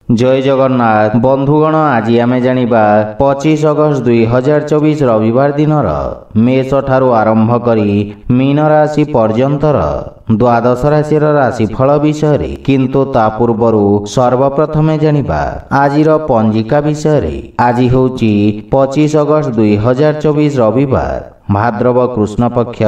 जय जगन्नाथ बंधुगण आज आमे जानिबा 25 अगस्त 2024 रविवार दिनर मेष ठारू आरंभ करी मीन राशि पर्यंतर द्वादश राशि राशिफल विषय किंतु ता पूर्व सर्वप्रथमे जानिबा आजिर पंजिका विषय। आज होची 25 अगस्त 2024 रविवार भाद्रव कृष्ण पक्ष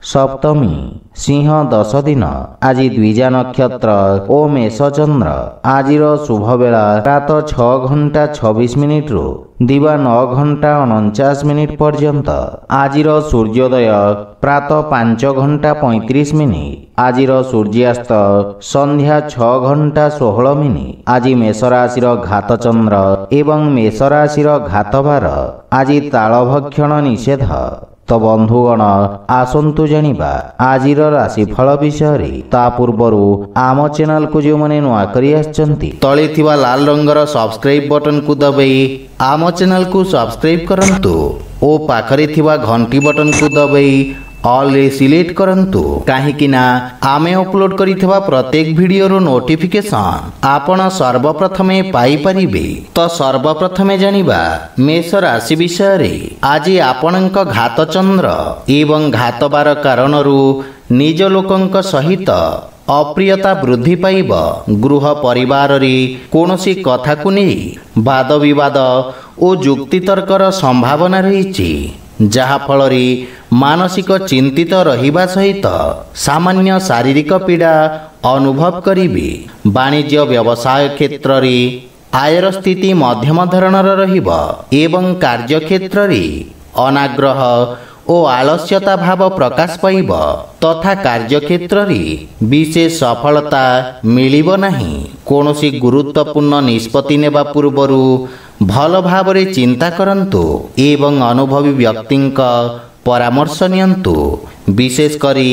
सप्तमी सिंह 10 दिन। आज द्विजा नक्षत्र ओ मेष चंद्र। आजिर शुभ बेला प्रातः 6 घंटा 26 मिनिट रु दिवा 9 घंटा 49 मिनिट पर्यंत। आजिर सूर्योदय प्रातः 5 घंटा 35 मिनिट। आजिर सूर्यास्त संध्या 6 घंटा 16 मिनिट। आज मेष राशि घात चंद्र एवं मेष राशि घात बार। आज तालभक्षण निषेध। तो बंधुगण आसंतु जानिबा आजिर राशिफल विषय। ता पूर्व आम चैनल को जो मैंने नुआ करी आछंती तळे थिबा लाल रंगर सब्सक्राइब बटन को दबाई आम चैनल को सब्सक्राइब करंतु ओ पाखरे थिबा घंटी बटन को दबाई ऑल रे सिलेक्ट करंतु काहेकि ना आमे अपलोड करिथबा प्रत्येक वीडियो रो नोटिफिकेशन आपण सर्वप्रथमे पाई परिबे। तो सर्वप्रथमे जानिबा मेष राशि विषय रे। आज आपणक घात चंद्र एवं घात बार कारणरू निज लोकंक सहित अप्रियता वृद्धि पाइब। गृह परिवार रे कोनोसी कथा को नै वाद विवाद ओ जुक्ति तर्कर संभावना रहिछि जहा फल रे मानसिक चिंतित रहिबा सहित सामान्य शारीरिक पीड़ा अनुभव करिबे। वाणिज्य व्यवसाय क्षेत्र रे आयर स्थिति मध्यम धरणर रहिबो एवं कार्य क्षेत्र रे अनाग्रह ओ आलस्यता भाव प्रकाश पाइब तथा कार्य क्षेत्र रे विशेष सफलता मिलिबो नहीं। कोनोसी गुरुत्वपूर्ण निष्पत्ति नेबा पूर्वरु भल भावरे चिंता करंतु एवं अनुभवी व्यक्तिंक परामर्श नियंतु। विशेष करी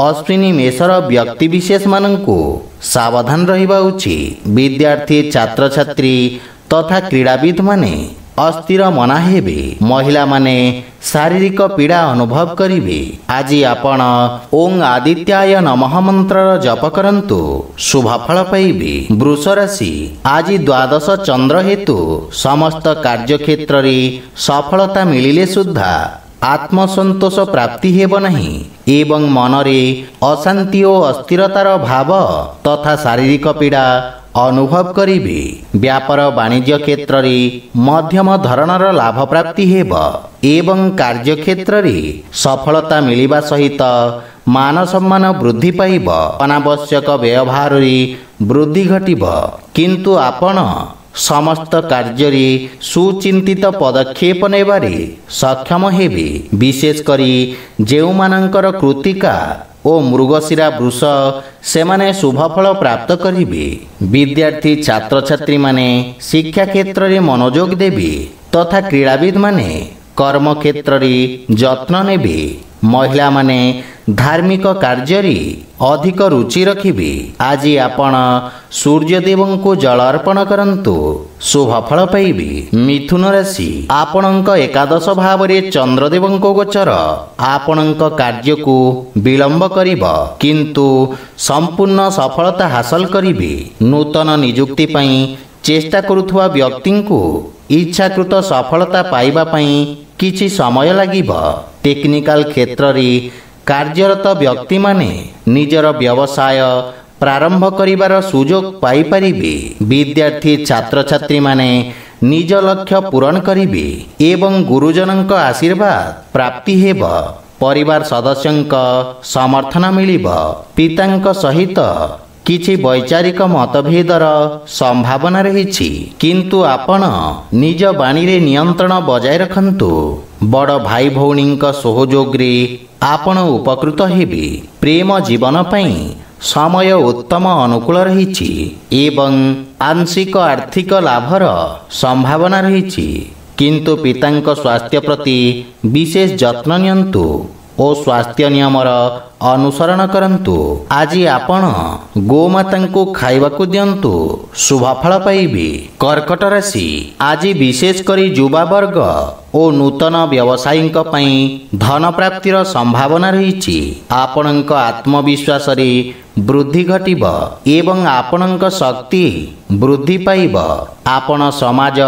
अश्विनी मेषर व्यक्ति विशेष मानंकु सावधान रहिबा उचित। विद्यार्थी छात्र छात्री तथा क्रीड़ाविद माने अस्थिर मना हेबे। महिला माने शारीरिक पीड़ा अनुभव करिवे। आज आपण ओं आदित्याय नमः मंत्र जप करंतु शुभ फल पाइबे। वृष राशि आज द्वादश चंद्र हेतु समस्त कार्य क्षेत्र रे सफलता मिलिले सुद्धा आत्मसंतोष प्राप्ति हेब नहीं एवं मनरे अशांति और अस्थिरतार भाव तथा शारीरिक पीड़ा अनुभव करिवे। व्यापार वाणिज्य क्षेत्र रे मध्यम धरणर लाभ प्राप्ति हेब एवं कार्य क्षेत्र रे सफलता मिलिबा सहित मान सम्मान वृद्धि पाइब। अनावश्यक व्यवहार रे वृद्धि घटिब किंतु आपण समस्त कार्य रे सुचिंतित पदक्षेप नेबारे सक्षम हेबे। विशेष करी जेउ मानकर कृतिका ओ मृगशिरा वृष सेमाने शुभ फल प्राप्त करिवे। विद्यार्थी छात्र छात्री माने शिक्षा क्षेत्र रे मनोयोग देबे तथा क्रीड़ाविद माने कर्म क्षेत्र रे जत्न नेबे। महिला माने धार्मिक कार्य रे अधिक रुचि रखिबे। आज आपण सूर्यदेव को जल अर्पण करंतु शुभ फल पाइबे। मिथुन राशि आपणक एकादश भाव रे चंद्रदेव को गोचर आपणक कार्य को विलंब करिब किंतु संपूर्ण सफलता हासिल करिबे। नूतन नियुक्ति पई चेष्टा करुथुवा व्यक्ति को इच्छाकृत सफलता पाइबा पई किछि समय लागिब। टेक्निकल क्षेत्र रे कार्यरत व्यक्ति माने निजर व्यवसाय प्रारंभ करिबार सुयोग पाई परिबे। विद्यार्थी छात्र छात्री माने निज लक्ष्य पूरण करिबे एवं गुरुजनक आशीर्वाद प्राप्ति हेब। परिवार सदस्यंक समर्थन मिलिब। पितांक सहित किछि वैचारिक मतभेदर संभावना रहिछि किंतु आपण निज बाणी रे नियंत्रण बजाय रखंतु। बड़ भाई भौणींक सहयोग रे आपण उपकृत हेबे। प्रेम जीवन पई समय उत्तम अनुकूल रहिछि एवं आंशिक आर्थिक लाभर संभावना रहिछि किंतु पितांक स्वास्थ्य प्रति विशेष जत्न नियंतु ओ स्वास्थ्य नियमर अनुसरण करंतु। आज आपण गोमाता को खाइबा को दियंतु शुभ फल पाइबे। कर्कट राशि आज विशेष करी युवा वर्ग ओ नूतन व्यवसायींक पई धन प्राप्तिर संभावना रहिछि। आपणक आत्मविश्वास रे ବୃଦ୍ଧି ଘଟିବ ଏବଂ ଆପଣଙ୍କ ଶକ୍ତି ବୃଦ୍ଧି ପାଇବ। ଆପଣ ସମାଜ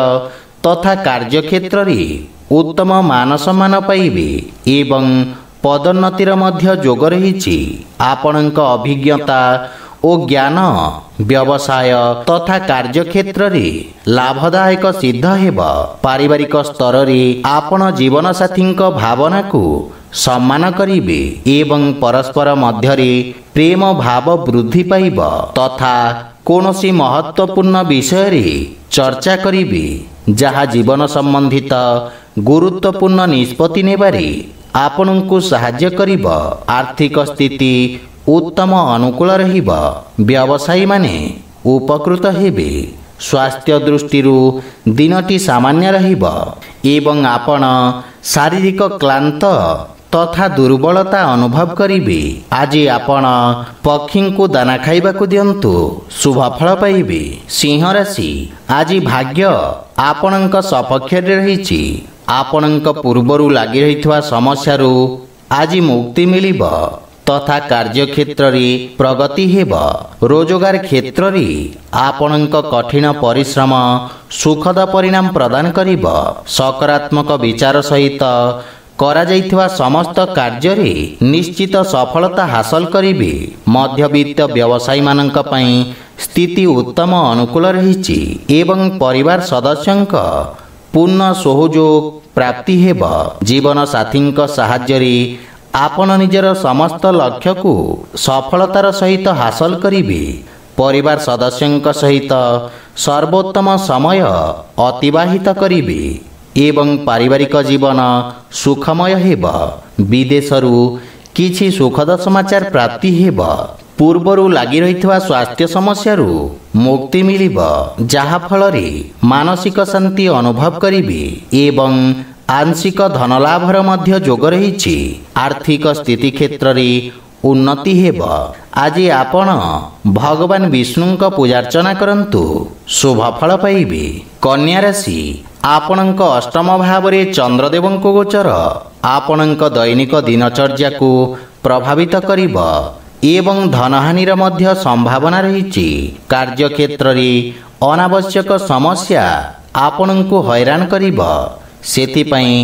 ତଥା କାର୍ଯ୍ୟକ୍ଷେତ୍ରରେ ଉତ୍ତମ ମାନ ସମ୍ମାନ ପାଇବେ ଏବଂ ପଦୋନ୍ନତିର ମଧ୍ୟ ଯୋଗ ରହିଛି। ଆପଣଙ୍କ ଅଭିଜ୍ଞତା ଓ ଜ୍ଞାନ ବ୍ୟବସାୟ ତଥା କାର୍ଯ୍ୟକ୍ଷେତ୍ରରେ ଲାଭଦାୟକ ସିଦ୍ଧ ହେବ। ପାରିବାରିକ ସ୍ତରରେ ଆପଣ ଜୀବନସାଥୀଙ୍କ ଭାବନାକୁ ସମ୍ମାନ କରିବେ ଏବଂ ପରସ୍ପର ମଧ୍ୟରେ ପ୍ରେମ ଭାବ ବୃଦ୍ଧି ପାଇବ ତଥା କୌଣସି ମହତ୍ୱପୂର୍ଣ୍ଣ ବିଷୟରେ ଚର୍ଚ୍ଚା କରିବେ ଯାହା ଜୀବନ ସମ୍ବନ୍ଧିତ ଗୁରୁତ୍ୱପୂର୍ଣ୍ଣ ନିଷ୍ପତ୍ତି ନେବାରେ ଆପଣଙ୍କୁ ସାହାଯ୍ୟ କରିବ। ଆର୍ଥିକ ସ୍ଥିତି ଉତ୍ତମ ଅନୁକୂଳ ରହିବ। ବ୍ୟବସାୟୀମାନେ ଉପକୃତ ହେବେ। ସ୍ୱାସ୍ଥ୍ୟ ଦୃଷ୍ଟିରୁ ଦିନଟି ସାମାନ୍ୟ ରହିବ ଏବଂ ଆପଣ ଶାରୀରିକ କ୍ଳାନ୍ତ ତଥା ଦୁର୍ବଳତା ଅନୁଭବ କରିବେ। ଆଜି ଆପଣ ପକ୍ଷୀଙ୍କୁ ଦାନା ଖାଇବାକୁ ଦିଅନ୍ତୁ, ଶୁଭ ଫଳ ପାଇବେ। ସିଂହ ରାଶି, ଆଜି ଭାଗ୍ୟ ଆପଣଙ୍କ ସପକ୍ଷରେ ରହିଛି। ଆପଣଙ୍କ ପୂର୍ବରୁ ଲାଗି ରହିଥିବା ସମସ୍ୟାରୁ ଆଜି ମୁକ୍ତି ମିଳିବ ତଥା କାର୍ଯ୍ୟକ୍ଷେତ୍ରରେ ପ୍ରଗତି ହେବ। ରୋଜଗାର କ୍ଷେତ୍ରରେ ଆପଣଙ୍କ କଠିନ ପରିଶ୍ରମ ସୁଖଦ ପରିଣାମ ପ୍ରଦାନ କରିବ। ସକାରାତ୍ମକ ବିଚାର ସହିତ କରାଯାଇଥିବା ସମସ୍ତ କାର୍ଯ୍ୟରେ ନିଶ୍ଚିତ ସଫଳତା ହାସଲ କରିବେ। ମଧ୍ୟବିତ୍ତ ବ୍ୟବସାୟୀମାନଙ୍କ ପାଇଁ ସ୍ଥିତି ଉତ୍ତମ ଅନୁକୂଳ ରହିଛି ଏବଂ ପରିବାର ସଦସ୍ୟଙ୍କ ପୂର୍ଣ୍ଣ ସହଯୋଗ ପ୍ରାପ୍ତି ହେବ। ଜୀବନସାଥୀଙ୍କ ସାହାଯ୍ୟରେ ଆପଣ ନିଜର ସମସ୍ତ ଲକ୍ଷ୍ୟକୁ ସଫଳତାର ସହିତ ହାସଲ କରିବେ। ପରିବାର ସଦସ୍ୟଙ୍କ ସହିତ ସର୍ବୋତ୍ତମ ସମୟ ଅତିବାହିତ କରିବେ ଏବଂ ପାରିବାରିକ ଜୀବନ ସୁଖମୟ ହେବ। ବିଦେଶରୁ କିଛି ସୁଖଦ ସମାଚାର ପ୍ରାପ୍ତି ହେବ। ପୂର୍ବରୁ ଲାଗି ରହିଥିବା ସ୍ୱାସ୍ଥ୍ୟ ସମସ୍ୟାରୁ ମୁକ୍ତି ମିଳିବ, ଯାହାଫଳରେ ମାନସିକ ଶାନ୍ତି ଅନୁଭବ କରିବେ ଏବଂ ଆଂଶିକ ଧନଲାଭର ମଧ୍ୟ ଯୋଗ ରହିଛି। ଆର୍ଥିକ ସ୍ଥିତି କ୍ଷେତ୍ରରେ ଉନ୍ନତି ହେବ। ଆଜି ଆପଣ ଭଗବାନ ବିଷ୍ଣୁଙ୍କ ପୂଜାର୍ଚ୍ଚନା କରନ୍ତୁ, ଶୁଭ ଫଳ ପାଇବେ। କନ୍ୟା ରାଶି, ଆପଣଙ୍କ ଅଷ୍ଟମ ଭାବରେ ଚନ୍ଦ୍ରଦେବଙ୍କ ଗୋଚର ଆପଣଙ୍କ ଦୈନିକ ଦିନଚର୍ଯ୍ୟାକୁ ପ୍ରଭାବିତ କରିବ ଏବଂ ଧନହାନିର ମଧ୍ୟ ସମ୍ଭାବନା ରହିଛି। କାର୍ଯ୍ୟକ୍ଷେତ୍ରରେ ଅନାବଶ୍ୟକ ସମସ୍ୟା ଆପଣଙ୍କୁ ହଇରାଣ କରିବ। ସେଥିପାଇଁ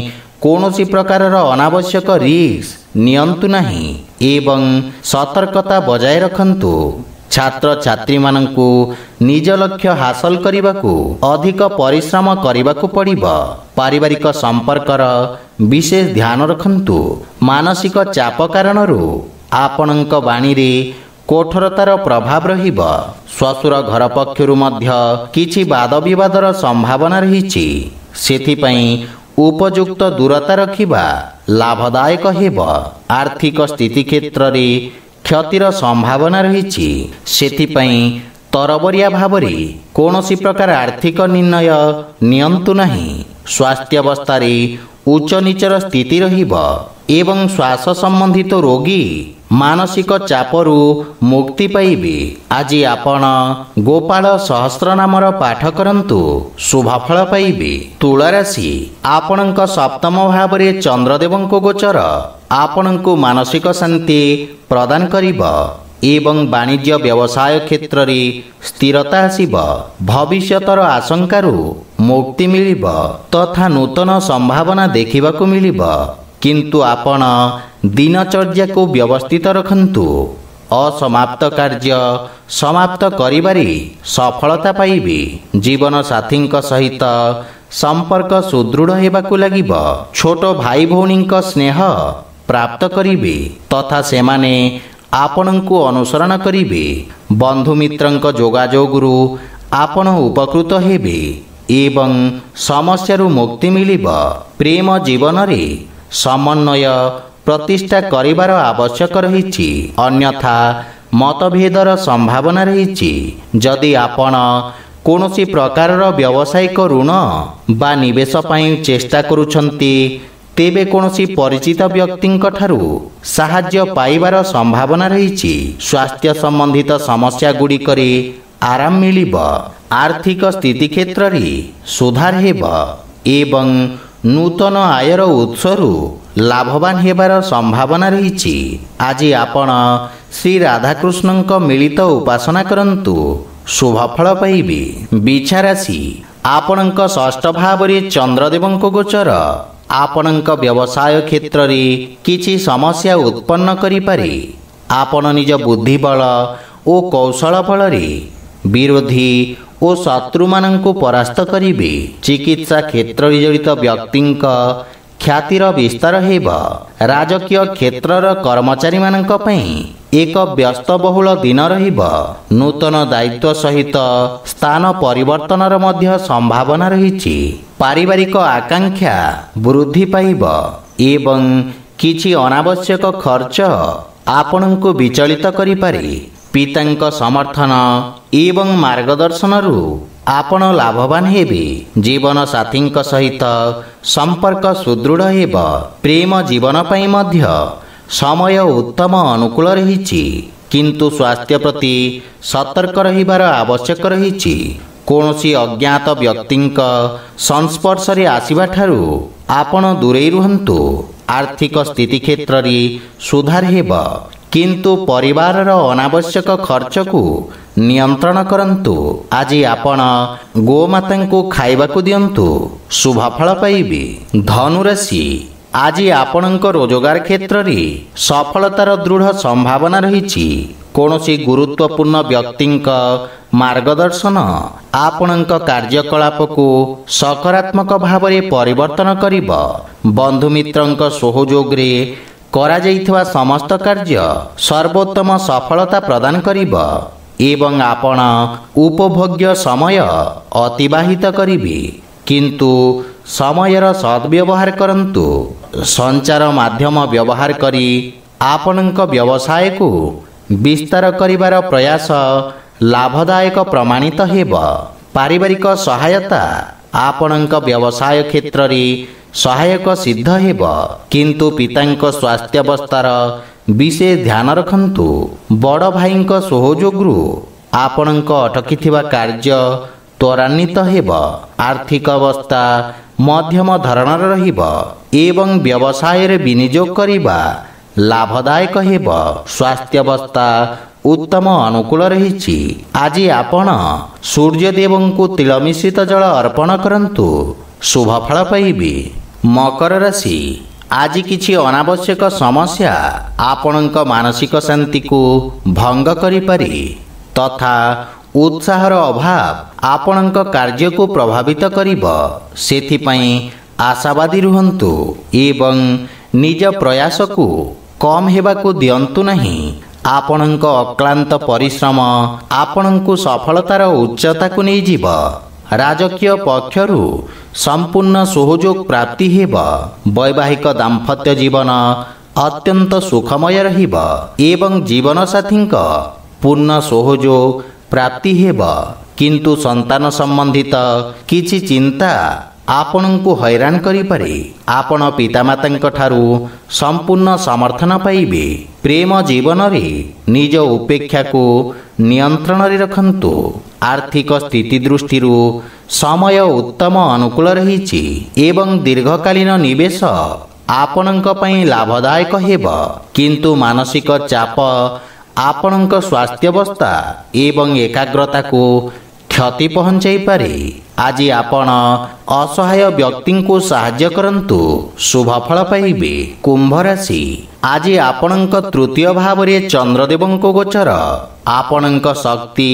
କୌଣସି ପ୍ରକାରର ଅନାବଶ୍ୟକ ରିସ୍କ ନିଅନ୍ତୁ ନାହିଁ ଏବଂ ସତର୍କତା ବଜାୟ ରଖନ୍ତୁ। ଛାତ୍ରଛାତ୍ରୀମାନଙ୍କୁ ନିଜ ଲକ୍ଷ୍ୟ ହାସଲ କରିବାକୁ ଅଧିକ ପରିଶ୍ରମ କରିବାକୁ ପଡ଼ିବ। ପାରିବାରିକ ସମ୍ପର୍କର ବିଶେଷ ଧ୍ୟାନ ରଖନ୍ତୁ। ମାନସିକ ଚାପ କାରଣରୁ ଆପଣଙ୍କ ବାଣୀରେ କଠୋରତାର ପ୍ରଭାବ ରହିବ। ଶ୍ୱଶୁର ଘର ପକ୍ଷରୁ ମଧ୍ୟ କିଛି ବାଦବିବାଦର ସମ୍ଭାବନା ରହିଛି। ସେଥିପାଇଁ ଉପଯୁକ୍ତ ଦୂରତା ରଖିବା ଲାଭଦାୟକ ହେବ। ଆର୍ଥିକ ସ୍ଥିତି କ୍ଷେତ୍ରରେ କ୍ଷତିର ସମ୍ଭାବନା ରହିଛି। ସେଥିପାଇଁ ତରବରିଆ ଭାବରେ କୌଣସି ପ୍ରକାର ଆର୍ଥିକ ନିର୍ଣ୍ଣୟ ନିଅନ୍ତୁ ନାହିଁ। ସ୍ୱାସ୍ଥ୍ୟାବସ୍ଥାରେ ଉଚ୍ଚ ନିଚର ସ୍ଥିତି ରହିବ ଏବଂ ଶ୍ୱାସ ସମ୍ବନ୍ଧିତ ରୋଗୀ ମାନସିକ ଚାପରୁ ମୁକ୍ତି ପାଇବେ। ଆଜି ଆପଣ ଗୋପାଳ ସହସ୍ର ନାମର ପାଠ କରନ୍ତୁ, ଶୁଭ ଫଳ ପାଇବେ। ତୁଳା ରାଶି, ଆପଣଙ୍କ ସପ୍ତମ ଭାବରେ ଚନ୍ଦ୍ରଦେବଙ୍କ ଗୋଚର ଆପଣଙ୍କୁ ମାନସିକ ଶାନ୍ତି ପ୍ରଦାନ କରିବ ଏବଂ ବାଣିଜ୍ୟ ବ୍ୟବସାୟ କ୍ଷେତ୍ରରେ ସ୍ଥିରତା ଆସିବ। ଭବିଷ୍ୟତର ଆଶଙ୍କାରୁ ମୁକ୍ତି ମିଳିବ ତଥା ନୂତନ ସମ୍ଭାବନା ଦେଖିବାକୁ ମିଳିବ। କିନ୍ତୁ ଆପଣ ଦିନଚର୍ଯ୍ୟାକୁ ବ୍ୟବସ୍ଥିତ ରଖନ୍ତୁ। ଅସମାପ୍ତ କାର୍ଯ୍ୟ ସମାପ୍ତ କରିବାରେ ସଫଳତା ପାଇବେ। ଜୀବନସାଥୀଙ୍କ ସହିତ ସମ୍ପର୍କ ସୁଦୃଢ଼ ହେବାକୁ ଲାଗିବ। ଛୋଟ ଭାଇ ଭଉଣୀଙ୍କ ସ୍ନେହ ପ୍ରାପ୍ତ କରିବେ ତଥା ସେମାନେ ଆପଣଙ୍କୁ ଅନୁସରଣ କରିବେ। ବନ୍ଧୁମିତ୍ରଙ୍କ ଯୋଗାଯୋଗରୁ ଆପଣ ଉପକୃତ ହେବେ ଏବଂ ସମସ୍ୟାରୁ ମୁକ୍ତି ମିଳିବ। ପ୍ରେମ ଜୀବନରେ ସମନ୍ୱୟ ପ୍ରତିଷ୍ଠା କରିବାର ଆବଶ୍ୟକ ରହିଛି, ଅନ୍ୟଥା ମତଭେଦର ସମ୍ଭାବନା ରହିଛି। ଯଦି ଆପଣ କୌଣସି ପ୍ରକାରର ବ୍ୟବସାୟିକ ଋଣ ବା ନିବେଶ ପାଇଁ ଚେଷ୍ଟା କରୁଛନ୍ତି, ତେବେ କୌଣସି ପରିଚିତ ବ୍ୟକ୍ତିଙ୍କ ଠାରୁ ସାହାଯ୍ୟ ପାଇବାର ସମ୍ଭାବନା ରହିଛି। ସ୍ୱାସ୍ଥ୍ୟ ସମ୍ବନ୍ଧିତ ସମସ୍ୟା ଗୁଡ଼ିକରେ ଆରାମ ମିଳିବ। ଆର୍ଥିକ ସ୍ଥିତି କ୍ଷେତ୍ରରେ ସୁଧାର ହେବ ଏବଂ ନୂତନ ଆୟର ଉତ୍ସରୁ ଲାଭବାନ ହେବାର ସମ୍ଭାବନା ରହିଛି। ଆଜି ଆପଣ ଶ୍ରୀ ରାଧାକୃଷ୍ଣଙ୍କ ମିଳିତ ଉପାସନା କରନ୍ତୁ, ଶୁଭଫଳ ପାଇବେ। ବିଛା ରାଶି, ଆପଣଙ୍କ ଷଷ୍ଠ ଭାବରେ ଚନ୍ଦ୍ରଦେବଙ୍କ ଗୋଚର ଆପଣଙ୍କ ବ୍ୟବସାୟ କ୍ଷେତ୍ରରେ କିଛି ସମସ୍ୟା ଉତ୍ପନ୍ନ କରିପାରେ। ଆପଣ ନିଜ ବୁଦ୍ଧିବଳ ଓ କୌଶଳ ବଳରେ ବିରୋଧୀ ଓ ଶତ୍ରୁମାନଙ୍କୁ ପରାସ୍ତ କରିବେ। ଚିକିତ୍ସା କ୍ଷେତ୍ରରେ ଜଡ଼ିତ ବ୍ୟକ୍ତିଙ୍କ ଖ୍ୟାତିର ବିସ୍ତାର ହେବ। ରାଜକୀୟ କ୍ଷେତ୍ରର କର୍ମଚାରୀମାନଙ୍କ ପାଇଁ ଏକ ବ୍ୟସ୍ତବହୁଳ ଦିନ ରହିବ। ନୂତନ ଦାୟିତ୍ୱ ସହିତ ସ୍ଥାନ ପରିବର୍ତ୍ତନର ମଧ୍ୟ ସମ୍ଭାବନା ରହିଛି। ପାରିବାରିକ ଆକାଂକ୍ଷା ବୃଦ୍ଧି ପାଇବ ଏବଂ କିଛି ଅନାବଶ୍ୟକ ଖର୍ଚ୍ଚ ଆପଣଙ୍କୁ ବିଚଳିତ କରିପାରେ। ପିତାଙ୍କ ସମର୍ଥନ ଏବଂ ମାର୍ଗଦର୍ଶନରୁ ଆପଣ ଲାଭବାନ ହେବେ। ଜୀବନସାଥୀଙ୍କ ସହିତ ସମ୍ପର୍କ ସୁଦୃଢ଼ ହେବ। ପ୍ରେମ ଜୀବନ ପାଇଁ ମଧ୍ୟ ସମୟ ଉତ୍ତମ ଅନୁକୂଳ ରହିଛି, କିନ୍ତୁ ସ୍ୱାସ୍ଥ୍ୟ ପ୍ରତି ସତର୍କ ରହିବାର ଆବଶ୍ୟକ ରହିଛି। କୌଣସି ଅଜ୍ଞାତ ବ୍ୟକ୍ତିଙ୍କ ସଂସ୍ପର୍ଶରେ ଆସିବା ଠାରୁ ଆପଣ ଦୂରେଇ ରୁହନ୍ତୁ। ଆର୍ଥିକ ସ୍ଥିତି କ୍ଷେତ୍ରରେ ସୁଧାର ହେବ, କିନ୍ତୁ ପରିବାରର ଅନାବଶ୍ୟକ ଖର୍ଚ୍ଚକୁ ନିୟନ୍ତ୍ରଣ କରନ୍ତୁ। ଆଜି ଆପଣ ଗୋମାତାଙ୍କୁ ଖାଇବାକୁ ଦିଅନ୍ତୁ, ଶୁଭଫଳ ପାଇବେ। ଧନୁରାଶି, ଆଜି ଆପଣଙ୍କ ରୋଜଗାର କ୍ଷେତ୍ରରେ ସଫଳତାର ଦୃଢ଼ ସମ୍ଭାବନା ରହିଛି। କୌଣସି ଗୁରୁତ୍ୱପୂର୍ଣ୍ଣ ବ୍ୟକ୍ତିଙ୍କ ମାର୍ଗଦର୍ଶନ ଆପଣଙ୍କ କାର୍ଯ୍ୟକଳାପକୁ ସକାରାତ୍ମକ ଭାବରେ ପରିବର୍ତ୍ତନ କରିବ। ବନ୍ଧୁମିତ୍ରଙ୍କ ସହଯୋଗରେ କରାଯାଇଥିବା ସମସ୍ତ କାର୍ଯ୍ୟ ସର୍ବୋତ୍ତମ ସଫଳତା ପ୍ରଦାନ କରିବ ଏବଂ ଆପଣ ଉପଭୋଗ୍ୟ ସମୟ ଅତିବାହିତ କରିବେ, କିନ୍ତୁ ସମୟର ସଦ୍ବ୍ୟବହାର କରନ୍ତୁ। ସଞ୍ଚାର ମାଧ୍ୟମ ବ୍ୟବହାର କରି ଆପଣଙ୍କ ବ୍ୟବସାୟକୁ ବିସ୍ତାର କରିବାର ପ୍ରୟାସ ଲାଭଦାୟକ ପ୍ରମାଣିତ ହେବ। ପାରିବାରିକ ସହାୟତା ଆପଣଙ୍କ ବ୍ୟବସାୟ କ୍ଷେତ୍ରରେ ସହାୟକ ସିଦ୍ଧ ହେବ, କିନ୍ତୁ ପିତାଙ୍କ ସ୍ୱାସ୍ଥ୍ୟାବସ୍ଥାର ବିଶେଷ ଧ୍ୟାନ ରଖନ୍ତୁ। ବଡ଼ ଭାଇଙ୍କ ସହଯୋଗରୁ ଆପଣଙ୍କ ଅଟକିଥିବା କାର୍ଯ୍ୟ ତ୍ୱରାନ୍ୱିତ ହେବ। ଆର୍ଥିକ ଅବସ୍ଥା ମଧ୍ୟମ ଧରଣର ରହିବ ଏବଂ ବ୍ୟବସାୟରେ ବିନିଯୋଗ କରିବା ଲାଭଦାୟକ ହେବ। ସ୍ୱାସ୍ଥ୍ୟାବସ୍ଥା ଉତ୍ତମ ଅନୁକୂଳ ରହିଛି। ଆଜି ଆପଣ ସୂର୍ଯ୍ୟଦେବଙ୍କୁ ତିଳ ମିଶ୍ରିତ ଜଳ ଅର୍ପଣ କରନ୍ତୁ, ଶୁଭଫଳ ପାଇବେ। ମକର ରାଶି, ଆଜି କିଛି ଅନାବଶ୍ୟକ ସମସ୍ୟା ଆପଣଙ୍କ ମାନସିକ ଶାନ୍ତିକୁ ଭଙ୍ଗ କରିପାରେ ତଥା ଉତ୍ସାହର ଅଭାବ ଆପଣଙ୍କ କାର୍ଯ୍ୟକୁ ପ୍ରଭାବିତ କରିବ। ସେଥିପାଇଁ ଆଶାବାଦୀ ରୁହନ୍ତୁ ଏବଂ ନିଜ ପ୍ରୟାସକୁ କମ୍ ହେବାକୁ ଦିଅନ୍ତୁ ନାହିଁ। ଆପଣଙ୍କ ଅକ୍ଳାନ୍ତ ପରିଶ୍ରମ ଆପଣଙ୍କୁ ସଫଳତାର ଉଚ୍ଚତାକୁ ନେଇଯିବ। ରାଜକୀୟ ପକ୍ଷରୁ ସମ୍ପୂର୍ଣ୍ଣ ସହଯୋଗ ପ୍ରାପ୍ତି ହେବ। ବୈବାହିକ ଦାମ୍ପତ୍ୟ ଜୀବନ ଅତ୍ୟନ୍ତ ସୁଖମୟ ରହିବ ଏବଂ ଜୀବନସାଥୀଙ୍କ ପୂର୍ଣ୍ଣ ସହଯୋଗ ପ୍ରାପ୍ତି ହେବ, କିନ୍ତୁ ସନ୍ତାନ ସମ୍ବନ୍ଧିତ କିଛି ଚିନ୍ତା ଆପଣଙ୍କୁ ହଇରାଣ କରିପାରେ। ଆପଣ ପିତାମାତାଙ୍କ ଠାରୁ ସମ୍ପୂର୍ଣ୍ଣ ସମର୍ଥନ ପାଇବେ। ପ୍ରେମ ଜୀବନରେ ନିଜ ଉପେକ୍ଷାକୁ ନିୟନ୍ତ୍ରଣରେ ରଖନ୍ତୁ। ଆର୍ଥିକ ସ୍ଥିତି ଦୃଷ୍ଟିରୁ ସମୟ ଉତ୍ତମ ଅନୁକୂଳ ରହିଛି ଏବଂ ଦୀର୍ଘକାଳୀନ ନିବେଶ ଆପଣଙ୍କ ପାଇଁ ଲାଭଦାୟକ ହେବ, କିନ୍ତୁ ମାନସିକ ଚାପ ଆପଣଙ୍କ ସ୍ୱାସ୍ଥ୍ୟାବସ୍ଥା ଏବଂ ଏକାଗ୍ରତାକୁ କ୍ଷତି ପହଞ୍ଚାଇପାରେ। ଆଜି ଆପଣ ଅସହାୟ ବ୍ୟକ୍ତିଙ୍କୁ ସାହାଯ୍ୟ କରନ୍ତୁ, ଶୁଭଫଳ ପାଇବେ। କୁମ୍ଭ ରାଶି, ଆଜି ଆପଣଙ୍କ ତୃତୀୟ ଭାବରେ ଚନ୍ଦ୍ରଦେବଙ୍କ ଗୋଚର ଆପଣଙ୍କ ଶକ୍ତି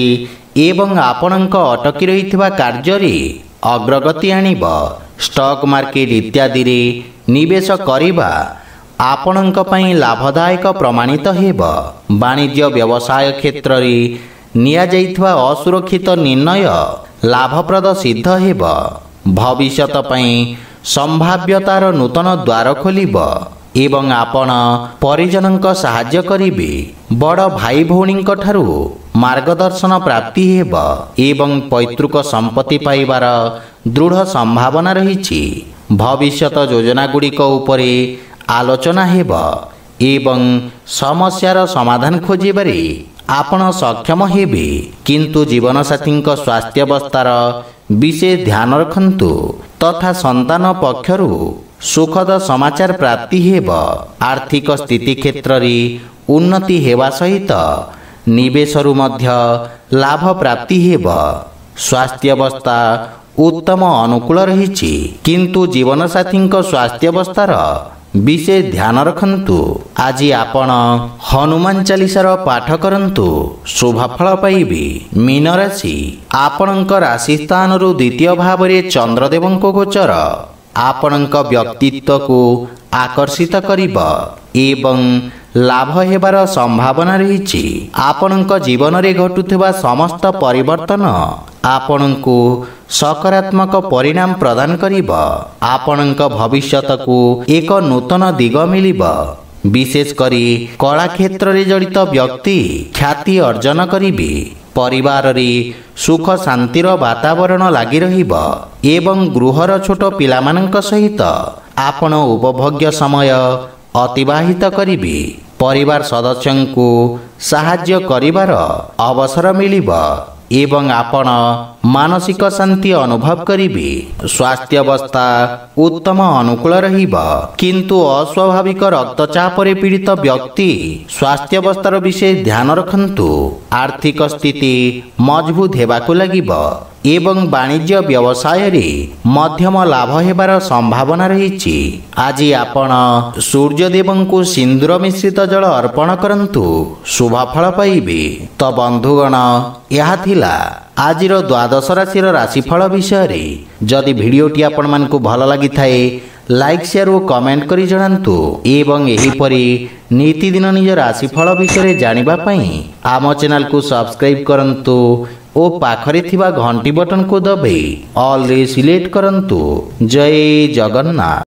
ଏବଂ ଆପଣଙ୍କ ଅଟକି ରହିଥିବା କାର୍ଯ୍ୟରେ ଅଗ୍ରଗତି ଆଣିବ। ଷ୍ଟକ୍ ମାର୍କେଟ ଇତ୍ୟାଦିରେ ନିବେଶ କରିବା ଆପଣଙ୍କ ପାଇଁ ଲାଭଦାୟକ ପ୍ରମାଣିତ ହେବ। ବାଣିଜ୍ୟ ବ୍ୟବସାୟ କ୍ଷେତ୍ରରେ ନିଆଯାଇଥିବା ଅସୁରକ୍ଷିତ ନିର୍ଣ୍ଣୟ ଲାଭପ୍ରଦ ସିଦ୍ଧ ହେବ। ଭବିଷ୍ୟତ ପାଇଁ ସମ୍ଭାବ୍ୟତାର ନୂତନ ଦ୍ୱାର ଖୋଲିବ ଏବଂ ଆପଣ ପରିଜନଙ୍କ ସାହାଯ୍ୟ କରିବେ। ବଡ଼ ଭାଇ ଭଉଣୀଙ୍କ ଠାରୁ ମାର୍ଗଦର୍ଶନ ପ୍ରାପ୍ତି ହେବ ଏବଂ ପୈତୃକ ସମ୍ପତ୍ତି ପାଇବାର ଦୃଢ଼ ସମ୍ଭାବନା ରହିଛି। ଭବିଷ୍ୟତ ଯୋଜନାଗୁଡ଼ିକ ଉପରେ ଆଲୋଚନା ହେବ ଏବଂ ସମସ୍ୟାର ସମାଧାନ ଖୋଜିବାରେ ଆପଣ ସକ୍ଷମ ହେବେ, କିନ୍ତୁ ଜୀବନସାଥୀଙ୍କ ସ୍ୱାସ୍ଥ୍ୟାବସ୍ଥାର ବିଶେଷ ଧ୍ୟାନ ରଖନ୍ତୁ ତଥା ସନ୍ତାନ ପକ୍ଷରୁ ସୁଖଦ ସମାଚାର ପ୍ରାପ୍ତି ହେବ। ଆର୍ଥିକ ସ୍ଥିତି କ୍ଷେତ୍ରରେ ଉନ୍ନତି ହେବା ସହିତ ନିବେଶରୁ ମଧ୍ୟ ଲାଭ ପ୍ରାପ୍ତି ହେବ। ସ୍ୱାସ୍ଥ୍ୟାବସ୍ଥା ଉତ୍ତମ ଅନୁକୂଳ ରହିଛି, କିନ୍ତୁ ଜୀବନସାଥୀଙ୍କ ସ୍ୱାସ୍ଥ୍ୟାବସ୍ଥାର ବିଶେଷ ଧ୍ୟାନ ରଖନ୍ତୁ। ଆଜି ଆପଣ ହନୁମାନ ଚାଳିଶାର ପାଠ କରନ୍ତୁ, ଶୁଭଫଳ ପାଇବେ। ମୀନ ରାଶି, ଆପଣଙ୍କ ରାଶି ସ୍ଥାନରୁ ଦ୍ୱିତୀୟ ଭାବରେ ଚନ୍ଦ୍ରଦେବଙ୍କ ଗୋଚର ଆପଣଙ୍କ ବ୍ୟକ୍ତିତ୍ୱକୁ ଆକର୍ଷିତ କରିବ ଏବଂ ଲାଭ ହେବାର ସମ୍ଭାବନା ରହିଛି। ଆପଣଙ୍କ ଜୀବନରେ ଘଟୁଥିବା ସମସ୍ତ ପରିବର୍ତ୍ତନ ଆପଣଙ୍କୁ ସକାରାତ୍ମକ ପରିଣାମ ପ୍ରଦାନ କରିବ। ଆପଣଙ୍କ ଭବିଷ୍ୟତକୁ ଏକ ନୂତନ ଦିଗ ମିଳିବ। ବିଶେଷ କରି କଳା କ୍ଷେତ୍ରରେ ଜଡ଼ିତ ବ୍ୟକ୍ତି ଖ୍ୟାତି ଅର୍ଜନ କରିବେ। ପରିବାରରେ ସୁଖ ଶାନ୍ତିର ବାତାବରଣ ଲାଗି ରହିବ ଏବଂ ଗୃହର ଛୋଟ ପିଲାମାନଙ୍କ ସହିତ ଆପଣ ଉପଭୋଗ୍ୟ ସମୟ ଅତିବାହିତ କରିବେ। ପରିବାର ସଦସ୍ୟଙ୍କୁ ସାହାଯ୍ୟ କରିବାର ଅବସର ମିଳିବ ଏବଂ ଆପଣ ମାନସିକ ଶାନ୍ତି ଅନୁଭବ କରିବେ। ସ୍ୱାସ୍ଥ୍ୟାବସ୍ଥା ଉତ୍ତମ ଅନୁକୂଳ ରହିବ, କିନ୍ତୁ ଅସ୍ୱାଭାବିକ ରକ୍ତଚାପରେ ପୀଡ଼ିତ ବ୍ୟକ୍ତି ସ୍ୱାସ୍ଥ୍ୟାବସ୍ଥାର ବିଶେଷ ଧ୍ୟାନ ରଖନ୍ତୁ। ଆର୍ଥିକ ସ୍ଥିତି ମଜବୁତ ହେବାକୁ ଲାଗିବ ଏବଂ ବାଣିଜ୍ୟ ବ୍ୟବସାୟରେ ମଧ୍ୟମ ଲାଭ ହେବାର ସମ୍ଭାବନା ରହିଛି। ଆଜି ଆପଣ ସୂର୍ଯ୍ୟଦେବଙ୍କୁ ସିନ୍ଦୁର ମିଶ୍ରିତ ଜଳ ଅର୍ପଣ କରନ୍ତୁ, ଶୁଭଫଳ ପାଇବେ। ତ ବନ୍ଧୁଗଣ, ଏହା ଥିଲା ଆଜିର ଦ୍ୱାଦଶ ରାଶିର ରାଶିଫଳ ବିଷୟରେ। ଯଦି ଭିଡ଼ିଓଟି ଆପଣମାନଙ୍କୁ ଭଲ ଲାଗିଥାଏ, ଲାଇକ୍, ସେୟାର ଓ କମେଣ୍ଟ କରି ଜଣାନ୍ତୁ ଏବଂ ଏହିପରି ନୀତିଦିନ ନିଜ ରାଶିଫଳ ବିଷୟରେ ଜାଣିବା ପାଇଁ ଆମ ଚ୍ୟାନେଲକୁ ସବସ୍କ୍ରାଇବ୍ କରନ୍ତୁ ଓ ପାଖରେ ଥିବା ଘଣ୍ଟି ବଟନକୁ ଦବାଇ ଅଲ୍ରେ ସିଲେକ୍ଟ କରନ୍ତୁ। ଜୟ ଜଗନ୍ନାଥ।